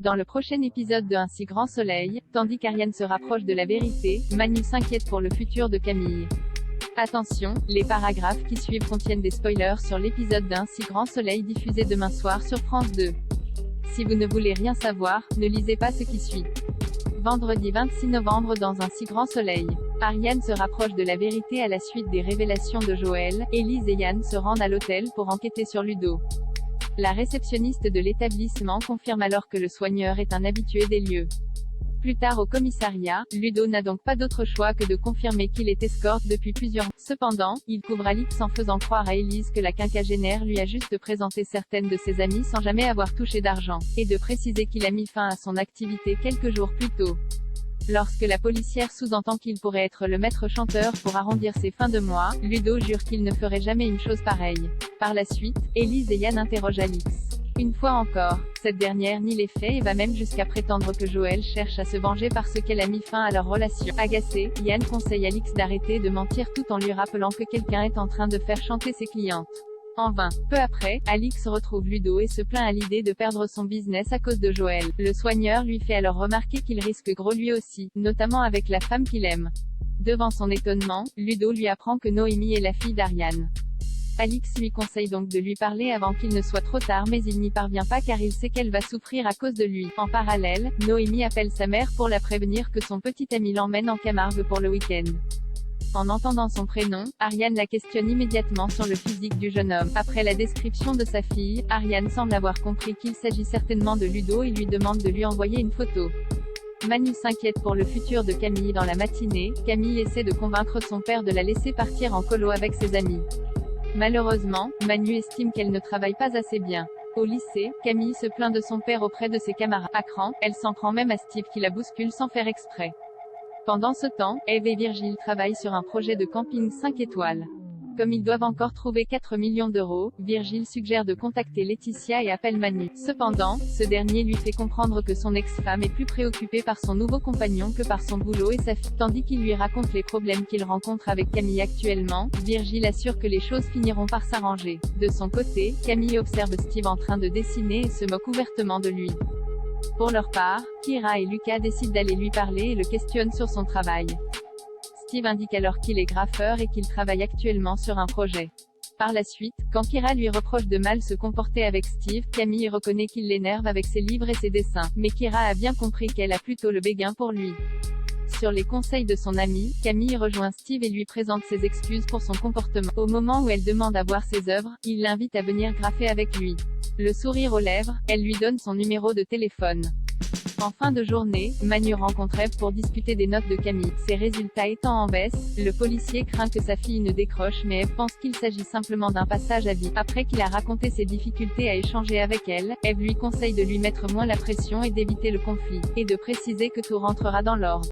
Dans le prochain épisode de Un si grand soleil, tandis qu'Ariane se rapproche de la vérité, Manu s'inquiète pour le futur de Camille. Attention, les paragraphes qui suivent contiennent des spoilers sur l'épisode d'Un si grand soleil diffusé demain soir sur France 2. Si vous ne voulez rien savoir, ne lisez pas ce qui suit. Vendredi 26 novembre dans Un si grand soleil. Ariane se rapproche de la vérité à la suite des révélations de Joël. Élise et Yann se rendent à l'hôtel pour enquêter sur Ludo. La réceptionniste de l'établissement confirme alors que le soigneur est un habitué des lieux. Plus tard au commissariat, Ludo n'a donc pas d'autre choix que de confirmer qu'il est escorte depuis plusieurs mois. Cependant, il couvre Alix en faisant croire à Élise que la quinquagénaire lui a juste présenté certaines de ses amies sans jamais avoir touché d'argent, et de préciser qu'il a mis fin à son activité quelques jours plus tôt. Lorsque la policière sous-entend qu'il pourrait être le maître chanteur pour arrondir ses fins de mois, Ludo jure qu'il ne ferait jamais une chose pareille. Par la suite, Élise et Yann interrogent Alix. Une fois encore, cette dernière nie les faits et va même jusqu'à prétendre que Joël cherche à se venger parce qu'elle a mis fin à leur relation. Agacé, Yann conseille Alix d'arrêter de mentir tout en lui rappelant que quelqu'un est en train de faire chanter ses clientes. En vain. Peu après, Alix retrouve Ludo et se plaint à l'idée de perdre son business à cause de Joël. Le soigneur lui fait alors remarquer qu'il risque gros lui aussi, notamment avec la femme qu'il aime. Devant son étonnement, Ludo lui apprend que Noémie est la fille d'Ariane. Alix lui conseille donc de lui parler avant qu'il ne soit trop tard mais il n'y parvient pas car il sait qu'elle va souffrir à cause de lui. En parallèle, Noémie appelle sa mère pour la prévenir que son petit ami l'emmène en Camargue pour le week-end. En entendant son prénom, Ariane la questionne immédiatement sur le physique du jeune homme. Après la description de sa fille, Ariane semble avoir compris qu'il s'agit certainement de Ludo et lui demande de lui envoyer une photo. Manu s'inquiète pour le futur de Camille dans la matinée. Camille essaie de convaincre son père de la laisser partir en colo avec ses amis. Malheureusement, Manu estime qu'elle ne travaille pas assez bien. Au lycée, Camille se plaint de son père auprès de ses camarades. À cran, elle s'en prend même à Steve qui la bouscule sans faire exprès. Pendant ce temps, Eve et Virgile travaillent sur un projet de camping 5 étoiles. Comme ils doivent encore trouver 4 millions d'euros, Virgile suggère de contacter Laetitia et appelle Manu. Cependant, ce dernier lui fait comprendre que son ex-femme est plus préoccupée par son nouveau compagnon que par son boulot et sa fille. Tandis qu'il lui raconte les problèmes qu'il rencontre avec Camille actuellement, Virgile assure que les choses finiront par s'arranger. De son côté, Camille observe Steve en train de dessiner et se moque ouvertement de lui. Pour leur part, Kira et Lucas décident d'aller lui parler et le questionnent sur son travail. Steve indique alors qu'il est graffeur et qu'il travaille actuellement sur un projet. Par la suite, quand Kira lui reproche de mal se comporter avec Steve, Camille reconnaît qu'il l'énerve avec ses livres et ses dessins. Mais Kira a bien compris qu'elle a plutôt le béguin pour lui. Sur les conseils de son ami, Camille rejoint Steve et lui présente ses excuses pour son comportement. Au moment où elle demande à voir ses œuvres, il l'invite à venir graffer avec lui. Le sourire aux lèvres, elle lui donne son numéro de téléphone. En fin de journée, Manu rencontre Eve pour discuter des notes de Camille. Ses résultats étant en baisse, le policier craint que sa fille ne décroche mais Eve pense qu'il s'agit simplement d'un passage à vide. Après qu'il a raconté ses difficultés à échanger avec elle, Eve lui conseille de lui mettre moins la pression et d'éviter le conflit, et de préciser que tout rentrera dans l'ordre.